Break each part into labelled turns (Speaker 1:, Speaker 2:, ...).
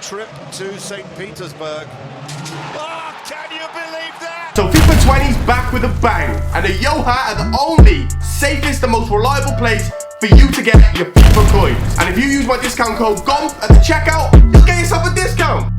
Speaker 1: trip to St. Petersburg. Oh, can you believe that?
Speaker 2: So FIFA 20's back with a bang, and the Yoha are the only, safest and most reliable place for you to get your FIFA coins. And if you use my discount code Gonth at the checkout, you'll get yourself a discount.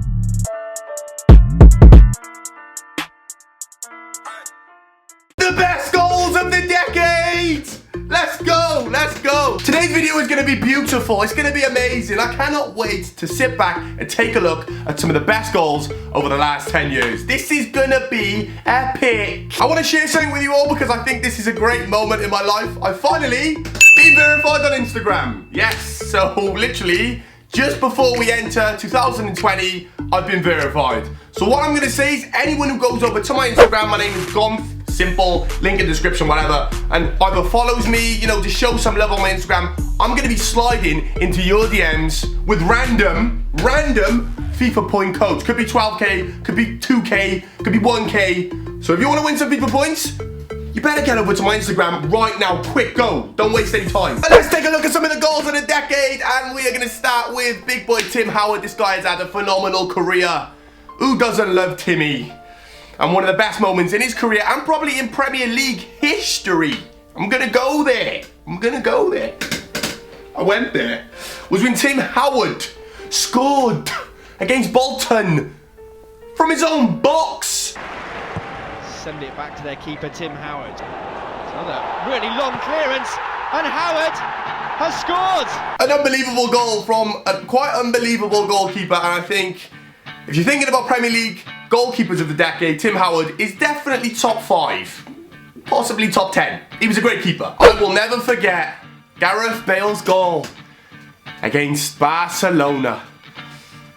Speaker 2: The best goals of the decade! Let's go, let's go. Today's video is going to be beautiful. It's going to be amazing. I cannot wait to sit back and take a look at some of the best goals over the last 10 years. This is going to be epic. I want to share something with you all because I think this is a great moment in my life. I've finally been verified on Instagram. Yes, so literally just before we enter 2020, I've been verified. So what I'm going to say is anyone who goes over to my Instagram, my name is Gonth. Simple, link in the description, whatever, and either follows me, you know, to show some love on my Instagram, I'm gonna be sliding into your DMs with random FIFA point codes. Could be 12k, could be 2k, could be 1k. So if you wanna win some FIFA points, you better get over to my Instagram right now. Quick, go. Don't waste any time. But let's take a look at some of the goals of the decade, and we are gonna start with big boy Tim Howard. This guy has had a phenomenal career. Who doesn't love Timmy? And one of the best moments in his career and probably in Premier League history. I'm gonna go there. I went there. Was when Tim Howard scored against Bolton from his own box.
Speaker 3: Send it back to their keeper, Tim Howard. Another really long clearance, and Howard has scored.
Speaker 2: An unbelievable goal from a quite unbelievable goalkeeper, and I think if you're thinking about Premier League goalkeepers of the decade, Tim Howard is definitely top 5, possibly top 10. He was a great keeper. I will never forget Gareth Bale's goal against Barcelona.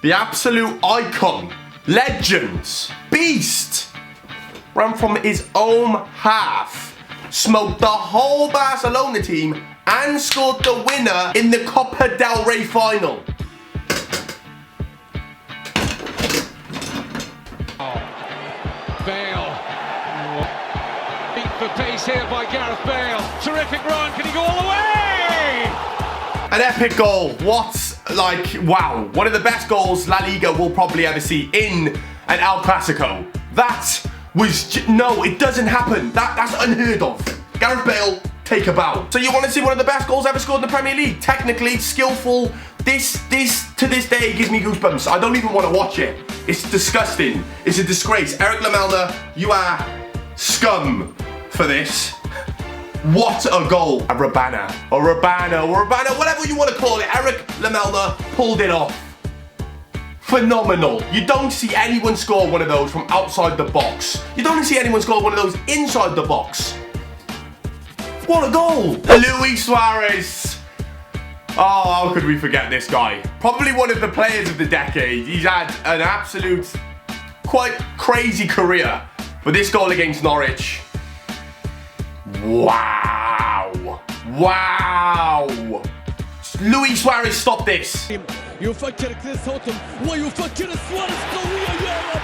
Speaker 2: The absolute icon, legend, beast, ran from his own half, smoked the whole Barcelona team and scored the winner in the Copa del Rey final.
Speaker 4: Bale. Beat for pace here by Gareth Bale. Terrific run. Can he go all the way?
Speaker 2: An epic goal. Wow. One of the best goals La Liga will probably ever see in an El Clasico. That was, no, it doesn't happen. That's unheard of. Gareth Bale, take a bow. So you want to see one of the best goals ever scored in the Premier League? Technically, skillful. This to this day gives me goosebumps. I don't even want to watch it. It's disgusting. It's a disgrace. Eric Lamela, you are scum for this. What a goal. A Rabana, whatever you want to call it. Eric Lamela pulled it off. Phenomenal. You don't see anyone score one of those from outside the box. You don't see anyone score one of those inside the box. What a goal. Luis Suarez. Oh, how could we forget this guy? Probably one of the players of the decade. He's had an absolute, quite crazy career. But this goal against Norwich. Wow. Luis Suarez, stop this.
Speaker 5: يفكر كريس هوتم ويفكر سواريز قوية يا رب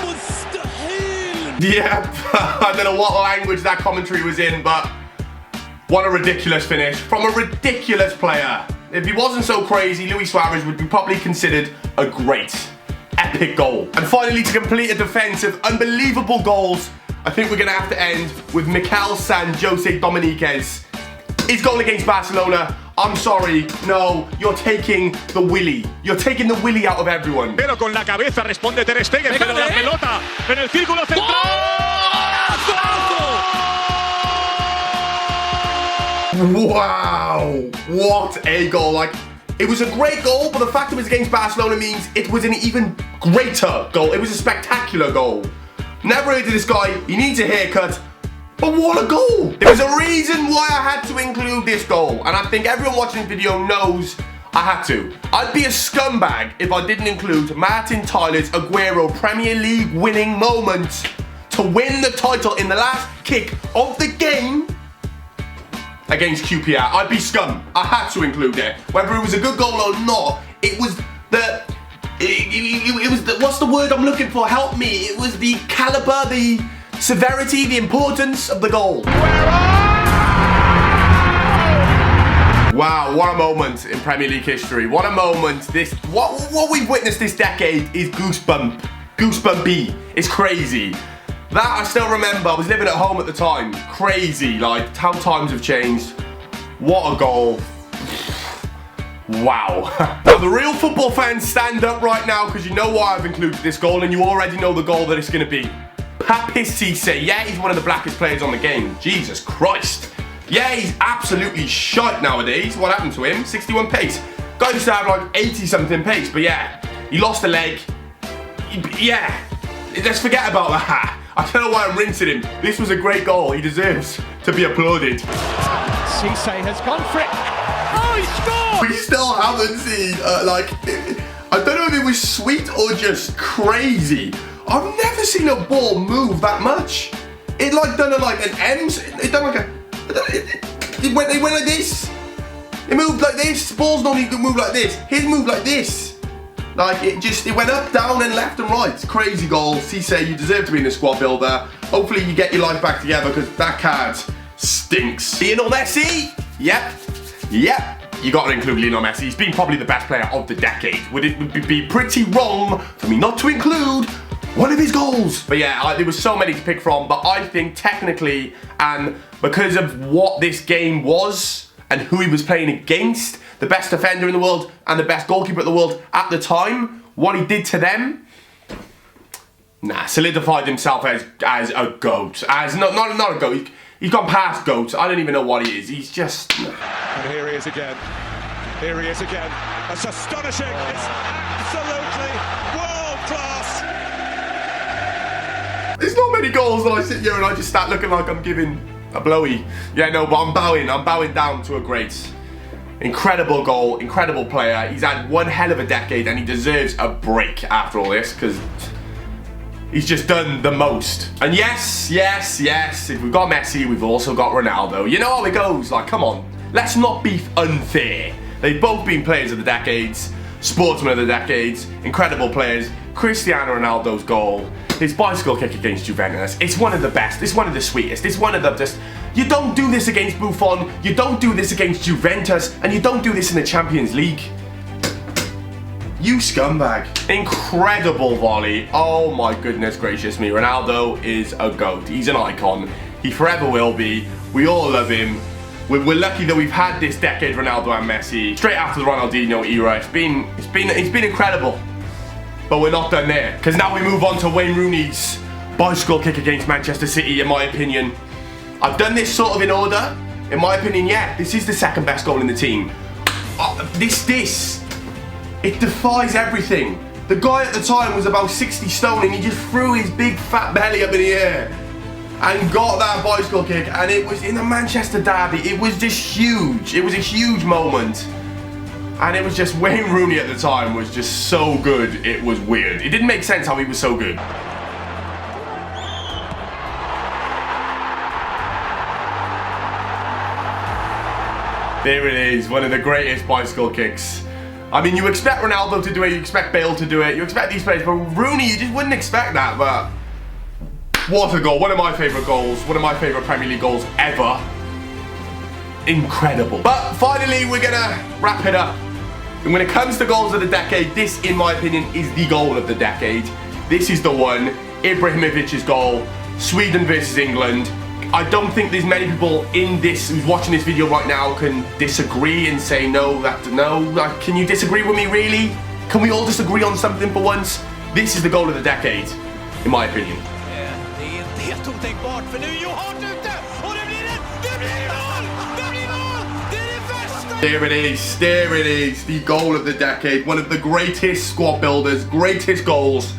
Speaker 5: مستحيل.
Speaker 2: Yeah, I don't know what language that commentary was in, but what a ridiculous finish from a ridiculous player. If he wasn't so crazy, Luis Suarez would be probably considered a great, epic goal. And finally, to complete a defense of unbelievable goals, I think we're going to have to end with Mikel San Jose Dominguez. His goal against Barcelona, I'm sorry, no, you're taking the willy. You're taking the willy out of everyone.
Speaker 6: Pero con la cabeza responde Ter Stegen, pero la pelota en el círculo central.
Speaker 2: Wow, what a goal. Like, it was a great goal, but the fact it was against Barcelona means it was an even greater goal. It was a spectacular goal. Never heard of this guy, he needs a haircut, but what a goal. There was a reason why I had to include this goal, and I think everyone watching this video knows I had to. I'd be a scumbag if I didn't include Martin Tyler's Aguero Premier League winning moment to win the title in the last kick of the game against QPR. I'd be scum. I had to include it. Whether it was a good goal or not, it was the... what's the word I'm looking for? Help me. It was the caliber, the severity, the importance of the goal. Wow, what a moment in Premier League history. What a moment. What we've witnessed this decade is goosebumpy. It's crazy. That I still remember. I was living at home at the time. Crazy, like how times have changed. What a goal. Wow. Now the real football fans stand up right now because you know why I've included this goal and you already know the goal that it's going to be. Papiss Cissé. Yeah, he's one of the blackest players on the game. Jesus Christ. Yeah, he's absolutely shite nowadays. What happened to him? 61 pace. Guy used to have like 80 something pace, but yeah, he lost a leg. Yeah, let's forget about that. I don't know why I'm rinsing him. This was a great goal. He deserves to be applauded.
Speaker 3: Cissé has gone for it. Oh, he scored!
Speaker 2: We still haven't seen, I don't know if it was sweet or just crazy. I've never seen a ball move that much. It like done like an M. It done like a. It went like this. It moved like this. Balls normally move like this. His moved like this. Like it went up, down, and left and right. Crazy goal. Cissé, you deserve to be in the squad builder. Hopefully you get your life back together because that card stinks. Lionel Messi. Yep. You got to include Lionel Messi. He's been probably the best player of the decade. Would it be pretty wrong for me not to include one of his goals? But yeah, there was so many to pick from, but I think technically, and because of what this game was and who he was playing against, the best defender in the world and the best goalkeeper in the world at the time, what he did to them, solidified himself as a GOAT. As not a GOAT. He's gone past GOAT. I don't even know what he is. He's just.
Speaker 6: And here he is again. Here he is again. That's astonishing. It's absolutely world class.
Speaker 2: There's not many goals that I sit here and I just start looking like I'm giving a blowy. Yeah, no, but I'm bowing down to a great. Incredible goal, incredible player. He's had one hell of a decade and he deserves a break after all this because he's just done the most. And yes, if we've got Messi, we've also got Ronaldo. You know how it goes, like, come on. Let's not be unfair. They've both been players of the decades, sportsmen of the decades, incredible players. Cristiano Ronaldo's goal, his bicycle kick against Juventus, it's one of the best, it's one of the sweetest, it's one of the just, you don't do this against Buffon, you don't do this against Juventus, and you don't do this in the Champions League. You scumbag. Incredible volley. Oh my goodness gracious me. Ronaldo is a GOAT. He's an icon. He forever will be. We all love him. We're lucky that we've had this decade, Ronaldo and Messi. Straight after the Ronaldinho era. It's been incredible. But we're not done there. Because now we move on to Wayne Rooney's bicycle kick against Manchester City, in my opinion. I've done this sort of in order. In my opinion, yeah, this is the second best goal in the team. It defies everything. The guy at the time was about 60 stone and he just threw his big fat belly up in the air and got that bicycle kick, and it was in the Manchester derby. It was just huge. It was a huge moment. And it was just, Wayne Rooney at the time was just so good, it was weird. It didn't make sense how he was so good. There it is, one of the greatest bicycle kicks. I mean, you expect Ronaldo to do it, you expect Bale to do it, you expect these players, but Rooney, you just wouldn't expect that, but what a goal. One of my favourite goals, one of my favourite Premier League goals ever. Incredible. But finally, we're gonna wrap it up. And when it comes to goals of the decade, this, in my opinion, is the goal of the decade. This is the one, Ibrahimovic's goal, Sweden versus England. I don't think there's many people in this, who's watching this video right now, can disagree and say no, can you disagree with me really? Can we all disagree on something for once? This is the goal of the decade, in my opinion. There it is, the goal of the decade. One of the greatest squad builders, greatest goals.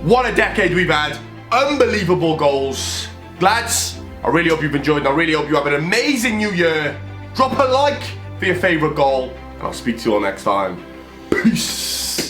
Speaker 2: What a decade we've had. Unbelievable goals. Lads, I really hope you've enjoyed and I really hope you have an amazing new year. Drop a like for your favourite goal and I'll speak to you all next time. Peace.